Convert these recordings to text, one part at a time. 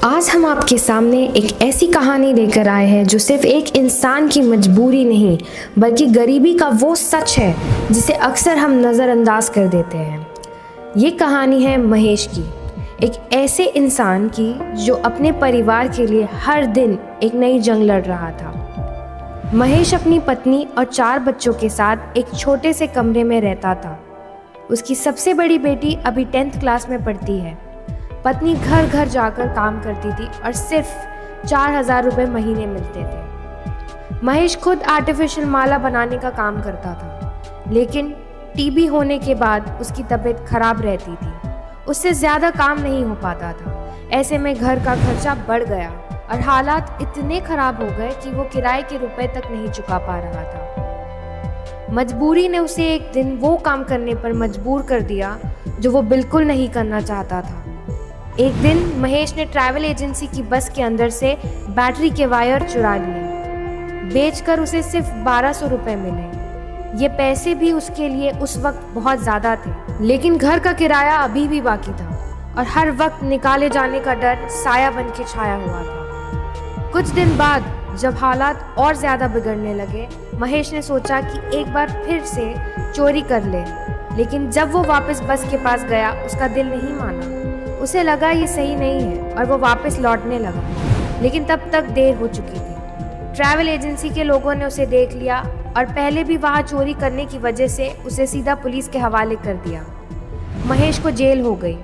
आज हम आपके सामने एक ऐसी कहानी लेकर आए हैं जो सिर्फ एक इंसान की मजबूरी नहीं बल्कि गरीबी का वो सच है जिसे अक्सर हम नज़रअंदाज कर देते हैं। ये कहानी है महेश की, एक ऐसे इंसान की जो अपने परिवार के लिए हर दिन एक नई जंग लड़ रहा था। महेश अपनी पत्नी और 4 बच्चों के साथ एक छोटे से कमरे में रहता था। उसकी सबसे बड़ी बेटी अभी 10th क्लास में पढ़ती है। पत्नी घर घर जाकर काम करती थी और सिर्फ 4,000 रुपये महीने मिलते थे। महेश खुद आर्टिफिशियल माला बनाने का काम करता था, लेकिन टीबी होने के बाद उसकी तबीयत खराब रहती थी। उससे ज़्यादा काम नहीं हो पाता था। ऐसे में घर का खर्चा बढ़ गया और हालात इतने खराब हो गए कि वो किराए के रुपए तक नहीं चुका पा रहा था। मजबूरी ने उसे एक दिन वो काम करने पर मजबूर कर दिया जो वो बिल्कुल नहीं करना चाहता था। एक दिन महेश ने ट्रैवल एजेंसी की बस के अंदर से बैटरी के वायर चुरा लिए। बेचकर उसे सिर्फ 1200 रुपये मिले। ये पैसे भी उसके लिए उस वक्त बहुत ज़्यादा थे, लेकिन घर का किराया अभी भी बाकी था और हर वक्त निकाले जाने का डर साया बन के छाया हुआ था। कुछ दिन बाद जब हालात और ज़्यादा बिगड़ने लगे, महेश ने सोचा कि एक बार फिर से चोरी कर ले, लेकिन जब वो वापस बस के पास गया उसका दिल नहीं माना। उसे लगा ये सही नहीं है और वो वापस लौटने लगा, लेकिन तब तक देर हो चुकी थी। ट्रैवल एजेंसी के लोगों ने उसे देख लिया और पहले भी वहाँ चोरी करने की वजह से उसे सीधा पुलिस के हवाले कर दिया। महेश को जेल हो गई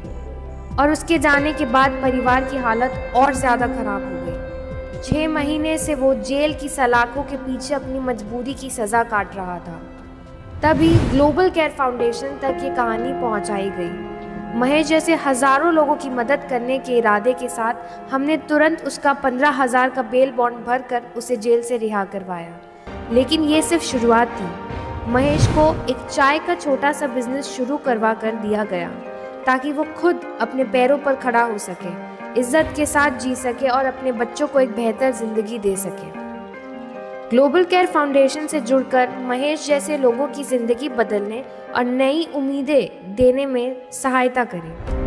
और उसके जाने के बाद परिवार की हालत और ज़्यादा खराब हो गई। 6 महीने से वो जेल की सलाखों के पीछे अपनी मजबूरी की सज़ा काट रहा था। तभी ग्लोबल केयर फाउंडेशन तक ये कहानी पहुँचाई गई। महेश जैसे हज़ारों लोगों की मदद करने के इरादे के साथ हमने तुरंत उसका 15,000 का बेल बॉन्ड भरकर उसे जेल से रिहा करवाया। लेकिन ये सिर्फ शुरुआत थी। महेश को एक चाय का छोटा सा बिजनेस शुरू करवा कर दिया गया ताकि वो खुद अपने पैरों पर खड़ा हो सके, इज्जत के साथ जी सके और अपने बच्चों को एक बेहतर ज़िंदगी दे सके। ग्लोबल केयर फाउंडेशन से जुड़कर महेश जैसे लोगों की ज़िंदगी बदलने और नई उम्मीदें देने में सहायता करें।